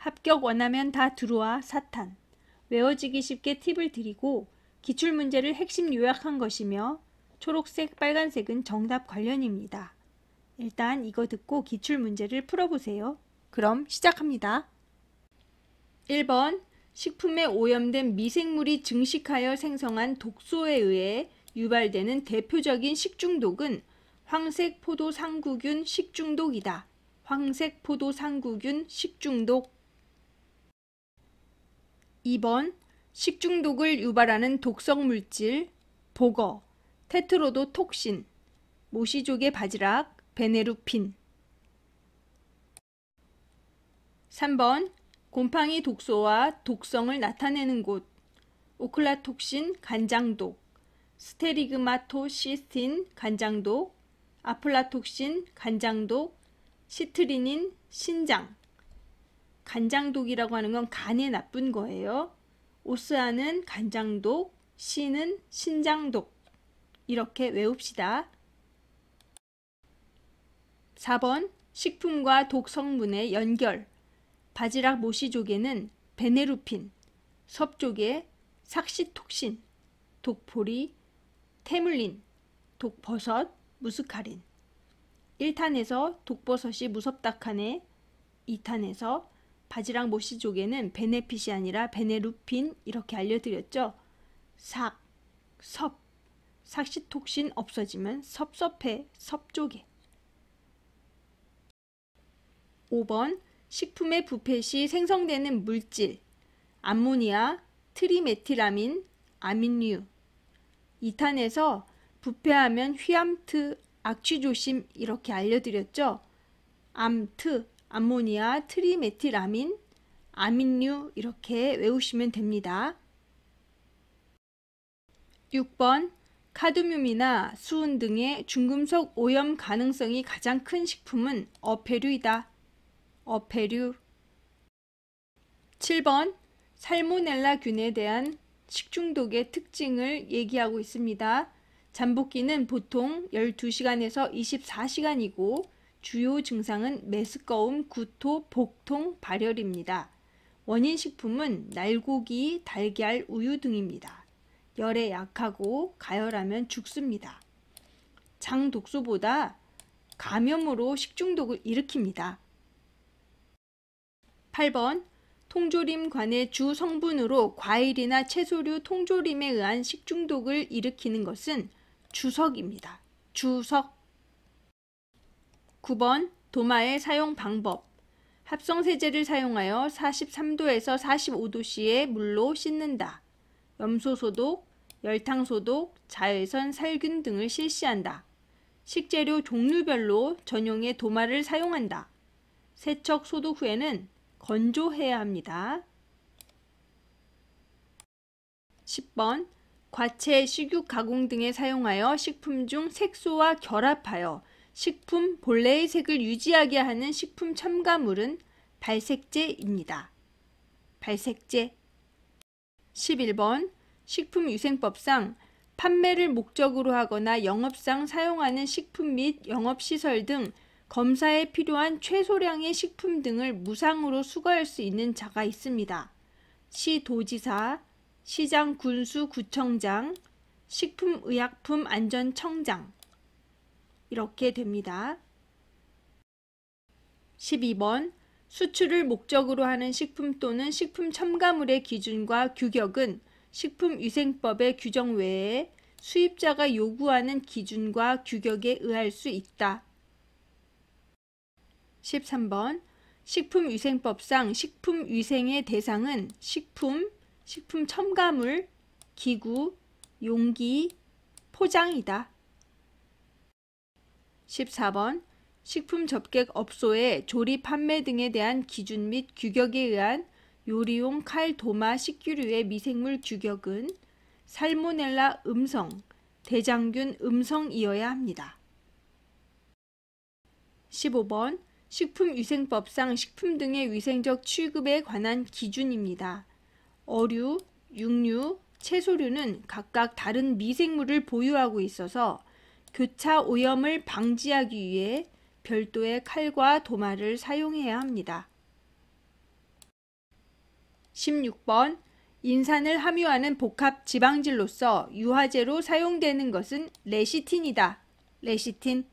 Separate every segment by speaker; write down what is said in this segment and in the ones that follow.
Speaker 1: 합격 원하면 다 들어와 사탄. 외워지기 쉽게 팁을 드리고 기출문제를 핵심 요약한 것이며 초록색, 빨간색은 정답 관련입니다. 일단 이거 듣고 기출문제를 풀어보세요. 그럼 시작합니다. 1번 식품에 오염된 미생물이 증식하여 생성한 독소에 의해 유발되는 대표적인 식중독은 황색 포도상구균 식중독이다. 황색 포도상구균 식중독. 2번 식중독을 유발하는 독성 물질 보거, 테트로도톡신, 모시족의 바지락, 베네루핀. 3번 곰팡이 독소와 독성을 나타내는 곳 오클라톡신 간장독, 스테리그마토시스틴 간장독, 아플라톡신 간장독, 시트리닌 신장. 간장독이라고 하는 건 간에 나쁜 거예요. 오스아는 간장독, C는 신장독. 이렇게 외웁시다. 4번 식품과 독성분의 연결 바지락 모시족에는 베네루핀, 섭족에 삭시톡신, 독포리, 테물린, 독버섯, 무스카린. 1탄에서 독버섯이 무섭다카네, 2탄에서 바지락 모시족에는 베네핏이 아니라 베네루핀 이렇게 알려드렸죠. 삭, 섭, 삭시톡신 없어지면 섭섭해, 섭족에. 5번 식품의 부패 시 생성되는 물질 암모니아, 트리메틸아민, 아민류. 2탄에서 부패하면 휘암트, 악취조심 이렇게 알려드렸죠. 암트, 암모니아, 트리메틸아민, 아민류 이렇게 외우시면 됩니다. 6번 카드뮴이나 수은 등의 중금속 오염 가능성이 가장 큰 식품은 어패류이다. 어패류. 7번 살모넬라균에 대한 식중독의 특징을 얘기하고 있습니다. 잠복기는 보통 12시간에서 24시간이고 주요 증상은 메스꺼움, 구토, 복통, 발열입니다. 원인 식품은 날고기, 달걀, 우유 등입니다. 열에 약하고 가열하면 죽습니다. 장 독소보다 감염으로 식중독을 일으킵니다. 8번 통조림관의 주 성분으로 과일이나 채소류 통조림에 의한 식중독을 일으키는 것은 주석입니다. 주석. 9번 도마의 사용 방법 합성세제를 사용하여 43도에서 45도씨의 물로 씻는다. 염소소독, 열탕소독, 자외선, 살균 등을 실시한다. 식재료 종류별로 전용의 도마를 사용한다. 세척 소독 후에는 건조해야 합니다. 10번 과채, 식육 가공 등에 사용하여 식품 중 색소와 결합하여 식품 본래의 색을 유지하게 하는 식품 첨가물은 발색제입니다. 발색제. 11번 식품위생법상 판매를 목적으로 하거나 영업상 사용하는 식품 및 영업시설 등 검사에 필요한 최소량의 식품 등을 무상으로 수거할 수 있는 자가 있습니다. 시도지사, 시장군수구청장, 식품의약품안전청장 이렇게 됩니다. 12번 수출을 목적으로 하는 식품 또는 식품 첨가물의 기준과 규격은 식품위생법의 규정 외에 수입자가 요구하는 기준과 규격에 의할 수 있다. 13번 식품위생법상 식품위생의 대상은 식품, 식품 첨가물, 기구, 용기, 포장이다. 14번 식품 접객 업소의 조리 판매 등에 대한 기준 및 규격에 의한 요리용 칼, 도마, 식기류의 미생물 규격은 살모넬라 음성, 대장균 음성이어야 합니다. 15번 식품위생법상 식품 등의 위생적 취급에 관한 기준입니다. 어류, 육류, 채소류는 각각 다른 미생물을 보유하고 있어서 교차 오염을 방지하기 위해 별도의 칼과 도마를 사용해야 합니다. 16번 인산을 함유하는 복합 지방질로서 유화제로 사용되는 것은 레시틴이다. 레시틴.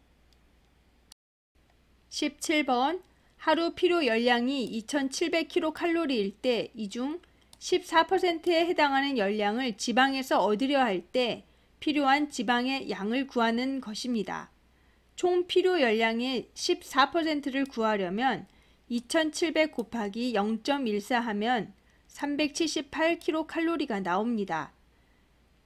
Speaker 1: 17번 하루 필요 열량이 2700kcal일 때 이 중 14%에 해당하는 열량을 지방에서 얻으려 할 때 필요한 지방의 양을 구하는 것입니다. 총 필요 열량의 14%를 구하려면 2700 곱하기 0.14 하면 378kcal가 나옵니다.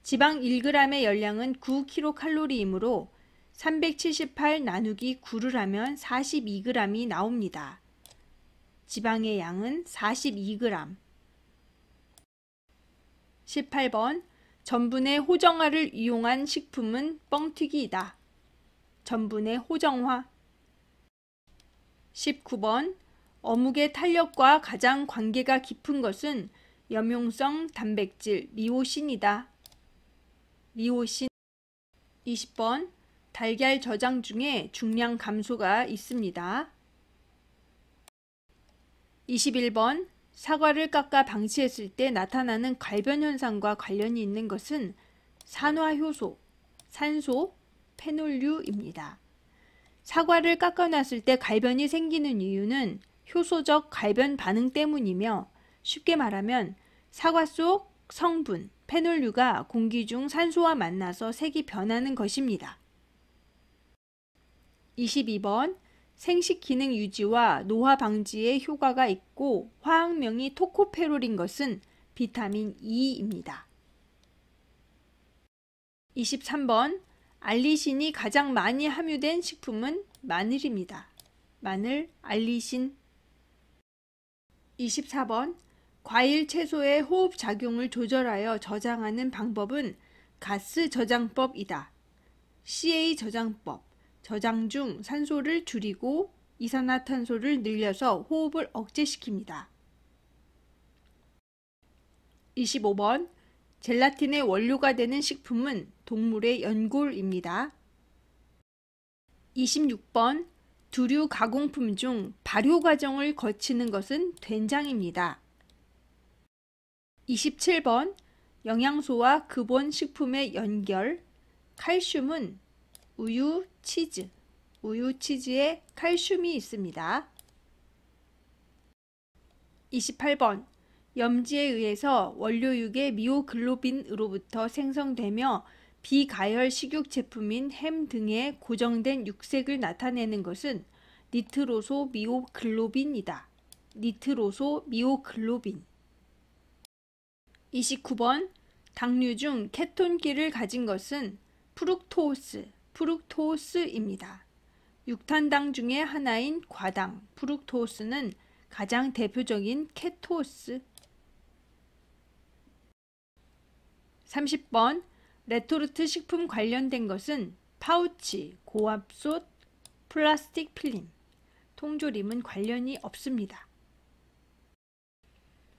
Speaker 1: 지방 1g의 열량은 9kcal이므로 378 나누기 9를 하면 42g이 나옵니다. 지방의 양은 42g. 18번 전분의 호정화를 이용한 식품은 뻥튀기이다. 전분의 호정화. 19번 어묵의 탄력과 가장 관계가 깊은 것은 염용성 단백질 미오신이다. 미오신. 20번 달걀 저장 중에 중량 감소가 있습니다. 21번 사과를 깎아 방치했을 때 나타나는 갈변 현상과 관련이 있는 것은 산화효소, 산소, 페놀류입니다. 사과를 깎아놨을 때 갈변이 생기는 이유는 효소적 갈변 반응 때문이며 쉽게 말하면 사과 속 성분, 페놀류가 공기 중 산소와 만나서 색이 변하는 것입니다. 22번 생식 기능 유지와 노화 방지에 효과가 있고 화학명이 토코페롤인 것은 비타민 E입니다. 23번 알리신이 가장 많이 함유된 식품은 마늘입니다. 마늘, 알리신. 24번 과일, 채소의 호흡 작용을 조절하여 저장하는 방법은 가스 저장법이다. CA 저장법. 저장 중 산소를 줄이고 이산화탄소를 늘려서 호흡을 억제시킵니다. 25번 젤라틴의 원료가 되는 식품은 동물의 연골입니다. 26번 두류 가공품 중 발효 과정을 거치는 것은 된장입니다. 27번 영양소와 근본 식품의 연결. 칼슘은 우유, 치즈. 우유, 치즈에 칼슘이 있습니다. 28번 염지에 의해서 원료육의 미오글로빈으로부터 생성되며 비가열 식육 제품인 햄 등에 고정된 육색을 나타내는 것은 니트로소 미오글로빈이다. 니트로소 미오글로빈. 29번 당류 중 케톤기를 가진 것은 프룩토스입니다. 육탄당 중에 하나인 과당, 프룩토스는 가장 대표적인 케토스. 30번 레토르트 식품 관련된 것은 파우치, 고압솥, 플라스틱 필름, 통조림은 관련이 없습니다.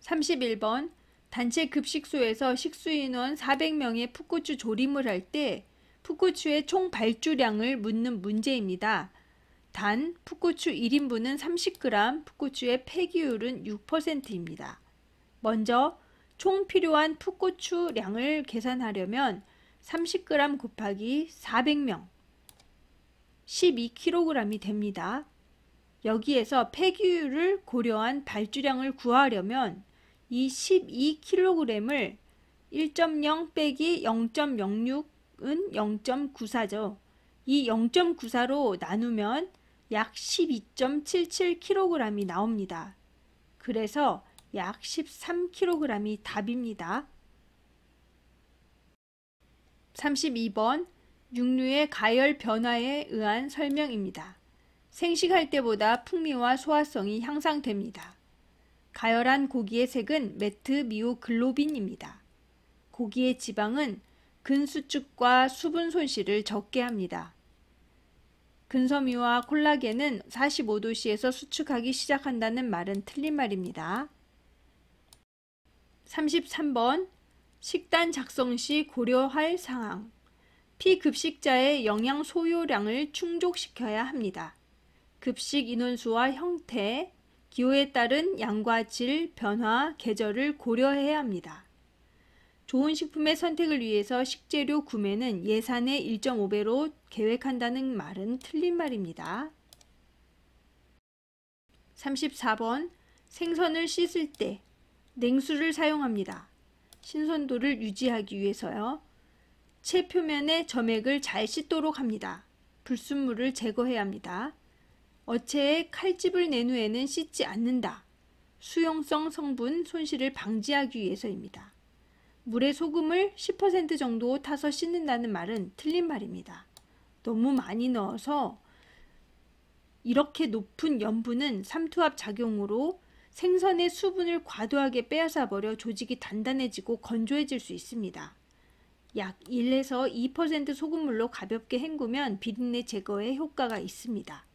Speaker 1: 31번 단체 급식소에서 식수인원 400명의 풋고추 조림을 할 때 풋고추의 총 발주량을 묻는 문제입니다. 단 풋고추 1인분은 30g, 풋고추의 폐기율은 6%입니다. 먼저 총 필요한 풋고추량을 계산하려면 30g 곱하기 400명, 12kg이 됩니다. 여기에서 폐기율을 고려한 발주량을 구하려면 이 12kg을 1.0 빼기 0.06은 0.94죠. 이 0.94로 나누면 약 12.77kg이 나옵니다. 그래서 약 13kg이 답입니다. 32번 육류의 가열 변화에 의한 설명입니다. 생식할 때보다 풍미와 소화성이 향상됩니다. 가열한 고기의 색은 메트미오글로빈입니다. 고기의 지방은 근수축과 수분 손실을 적게 합니다. 근섬유와 콜라겐은 45도씨에서 수축하기 시작한다는 말은 틀린 말입니다. 33번 식단 작성 시 고려할 사항. 피급식자의 영양 소요량을 충족시켜야 합니다. 급식 인원수와 형태, 기호에 따른 양과 질, 변화, 계절을 고려해야 합니다. 좋은 식품의 선택을 위해서 식재료 구매는 예산의 1.5배로 계획한다는 말은 틀린 말입니다. 34번 생선을 씻을 때 냉수를 사용합니다. 신선도를 유지하기 위해서요. 채 표면의 점액을 잘 씻도록 합니다. 불순물을 제거해야 합니다. 어체에 칼집을 낸 후에는 씻지 않는다. 수용성 성분 손실을 방지하기 위해서입니다. 물에 소금을 10% 정도 타서 씻는다는 말은 틀린 말입니다. 너무 많이 넣어서 이렇게 높은 염분은 삼투압 작용으로 생선의 수분을 과도하게 빼앗아 버려 조직이 단단해지고 건조해질 수 있습니다. 약 1에서 2% 소금물로 가볍게 헹구면 비린내 제거에 효과가 있습니다.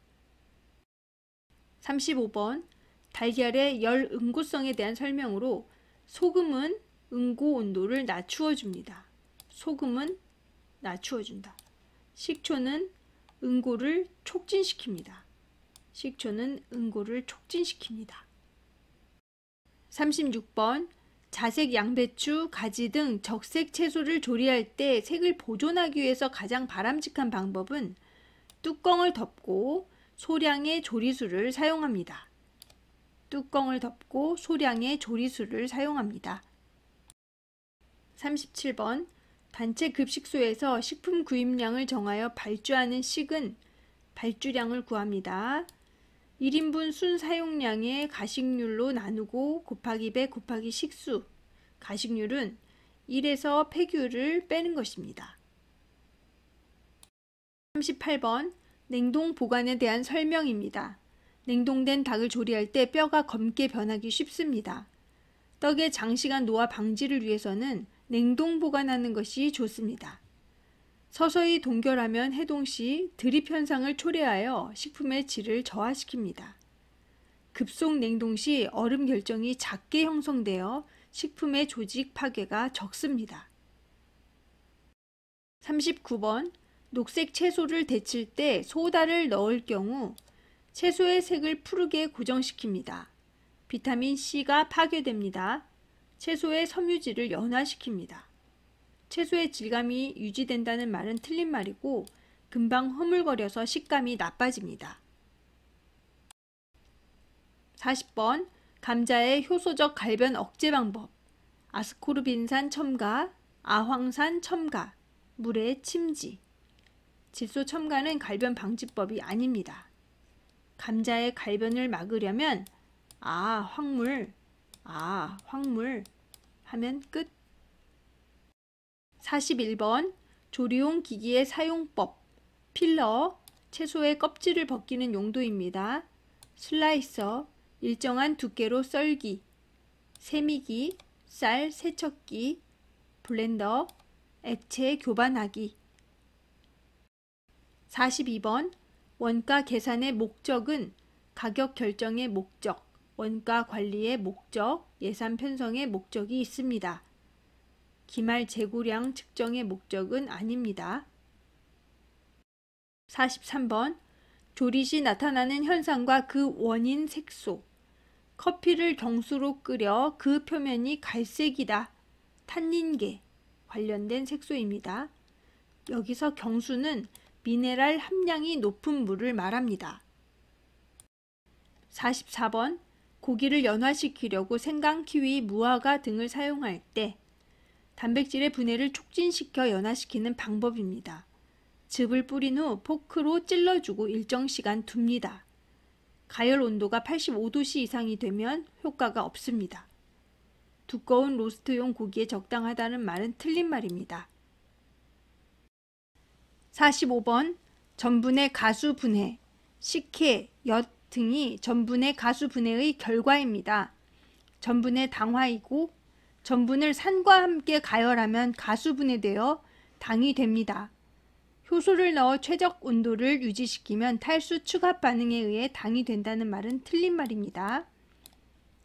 Speaker 1: 35번 달걀의 열 응고성에 대한 설명으로 소금은 응고 온도를 낮추어 줍니다. 소금은 낮추어 준다. 식초는 응고를 촉진시킵니다. 식초는 응고를 촉진시킵니다. 36번 자색 양배추, 가지 등 적색 채소를 조리할 때 색을 보존하기 위해서 가장 바람직한 방법은 뚜껑을 덮고 소량의 조리수를 사용합니다. 뚜껑을 덮고 소량의 조리수를 사용합니다. 37번 단체 급식소에서 식품 구입량을 정하여 발주하는 식은 발주량을 구합니다. 1인분 순 사용량의 가식률로 나누고 곱하기 100 곱하기 식수, 가식률은 1에서 폐규를 빼는 것입니다. 38번 냉동 보관에 대한 설명입니다. 냉동된 닭을 조리할 때 뼈가 검게 변하기 쉽습니다. 떡의 장시간 노화 방지를 위해서는 냉동 보관하는 것이 좋습니다. 서서히 동결하면 해동 시 드립 현상을 초래하여 식품의 질을 저하시킵니다. 급속 냉동 시 얼음 결정이 작게 형성되어 식품의 조직 파괴가 적습니다. 39번 녹색 채소를 데칠 때 소다를 넣을 경우 채소의 색을 푸르게 고정시킵니다. 비타민 C가 파괴됩니다. 채소의 섬유질을 연화시킵니다. 채소의 질감이 유지된다는 말은 틀린 말이고 금방 허물거려서 식감이 나빠집니다. 40번 감자의 효소적 갈변 억제 방법 아스코르빈산 첨가, 아황산 첨가, 물의 침지 질소 첨가는 갈변 방지법이 아닙니다. 감자의 갈변을 막으려면 황물 하면 끝. 41번 조리용 기기의 사용법 필러, 채소의 껍질을 벗기는 용도입니다. 슬라이서, 일정한 두께로 썰기, 세미기, 쌀 세척기, 블렌더, 액체 교반하기. 42번 원가 계산의 목적은 가격 결정의 목적, 원가 관리의 목적, 예산 편성의 목적이 있습니다. 기말 재고량 측정의 목적은 아닙니다. 43번 조리 시 나타나는 현상과 그 원인 색소 커피를 경수로 끓여 그 표면이 갈색이다. 탄닌계 관련된 색소입니다. 여기서 경수는 미네랄 함량이 높은 물을 말합니다. 44번 고기를 연화시키려고 생강, 키위, 무화과 등을 사용할 때 단백질의 분해를 촉진시켜 연화시키는 방법입니다. 즙을 뿌린 후 포크로 찔러주고 일정 시간 둡니다. 가열 온도가 85도씨 이상이 되면 효과가 없습니다. 두꺼운 로스트용 고기에 적당하다는 말은 틀린 말입니다. 45번 전분의 가수 분해, 식혜, 엿 등이 전분의 가수 분해의 결과입니다. 전분의 당화이고 전분을 산과 함께 가열하면 가수 분해되어 당이 됩니다. 효소를 넣어 최적 온도를 유지시키면 탈수 추가 반응에 의해 당이 된다는 말은 틀린 말입니다.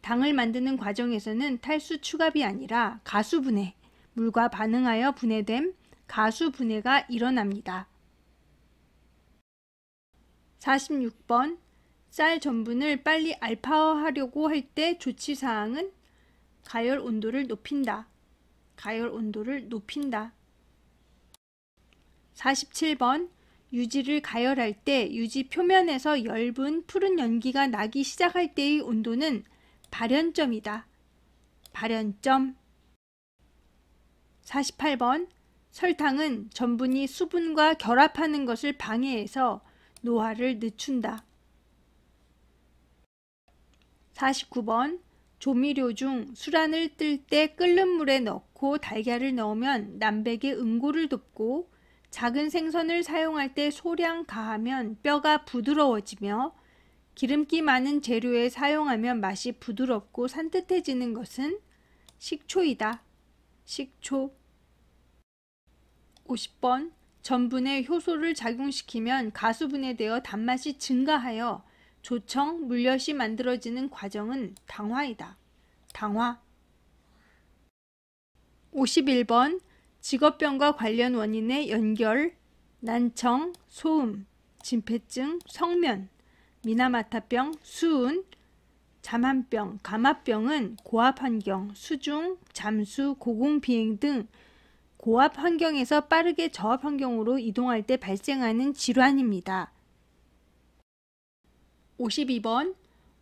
Speaker 1: 당을 만드는 과정에서는 탈수 추갑이 아니라 가수 분해, 물과 반응하여 분해됨, 가수 분해가 일어납니다. 46번 쌀 전분을 빨리 알파화하려고 할 때 조치사항은 가열 온도를 높인다. 가열 온도를 높인다. 47번 유지를 가열할 때 유지 표면에서 엷은 푸른 연기가 나기 시작할 때의 온도는 발연점이다. 발연점. 48번 설탕은 전분이 수분과 결합하는 것을 방해해서 노화를 늦춘다. 49번 조미료 중 수란을 뜰 때 끓는 물에 넣고 달걀을 넣으면 남백의 응고를 돕고 작은 생선을 사용할 때 소량 가하면 뼈가 부드러워지며 기름기 많은 재료에 사용하면 맛이 부드럽고 산뜻해지는 것은 식초이다. 식초. 50번 전분에 효소를 작용시키면 가수분해되어 단맛이 증가하여 조청, 물엿이 만들어지는 과정은 당화이다. 당화. 51번 직업병과 관련 원인의 연결, 난청, 소음, 진폐증, 성면, 미나마타병, 수은, 잠한병, 감압병은 고압 환경, 수중, 잠수, 고공비행 등 고압 환경에서 빠르게 저압 환경으로 이동할 때 발생하는 질환입니다. 52번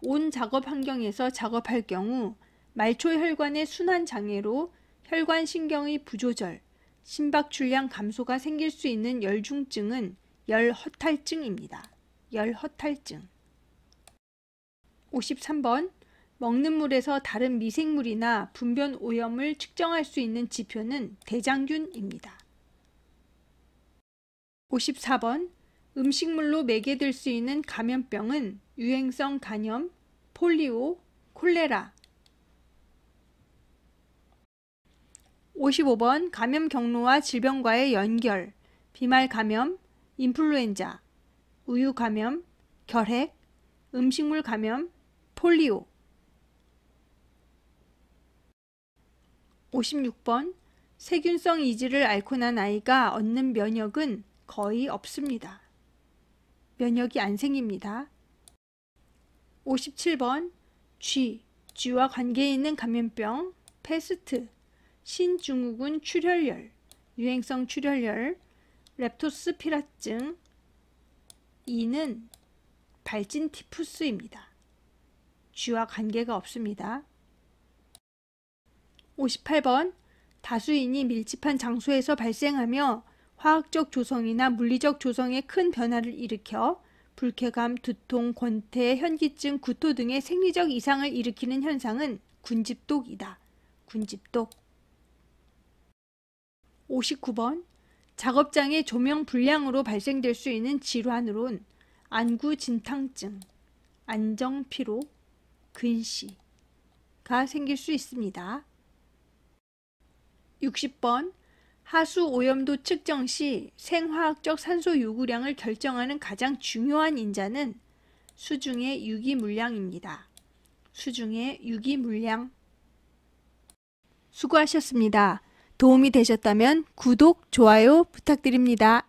Speaker 1: 온 작업 환경에서 작업할 경우 말초 혈관의 순환 장애로 혈관 신경의 부조절, 심박출량 감소가 생길 수 있는 열중증은 열허탈증입니다. 열허탈증. 53번 먹는 물에서 다른 미생물이나 분변 오염을 측정할 수 있는 지표는 대장균입니다. 54번 음식물로 매개될 수 있는 감염병은 유행성 간염, 폴리오, 콜레라. 55번 감염 경로와 질병과의 연결, 비말 감염, 인플루엔자, 우유 감염, 결핵, 음식물 감염, 폴리오. 56번 세균성 이질을 앓고 난 아이가 얻는 면역은 거의 없습니다. 면역이 안 생깁니다. 57번 쥐와 관계 있는 감염병, 패스트, 신증후군 출혈열, 유행성 출혈열, 렙토스피라증. 2는 발진 티푸스입니다. 쥐와 관계가 없습니다. 58번 다수인이 밀집한 장소에서 발생하며 화학적 조성이나 물리적 조성에 큰 변화를 일으켜 불쾌감, 두통, 권태, 현기증, 구토 등의 생리적 이상을 일으키는 현상은 군집독이다. 군집독. 59번 작업장의 조명 불량으로 발생될 수 있는 질환으론 안구진탕증, 안정피로, 근시가 생길 수 있습니다. 60번 하수 오염도 측정 시 생화학적 산소 요구량을 결정하는 가장 중요한 인자는 수중의 유기물량입니다. 수중의 유기물량. 수고하셨습니다. 도움이 되셨다면 구독, 좋아요 부탁드립니다.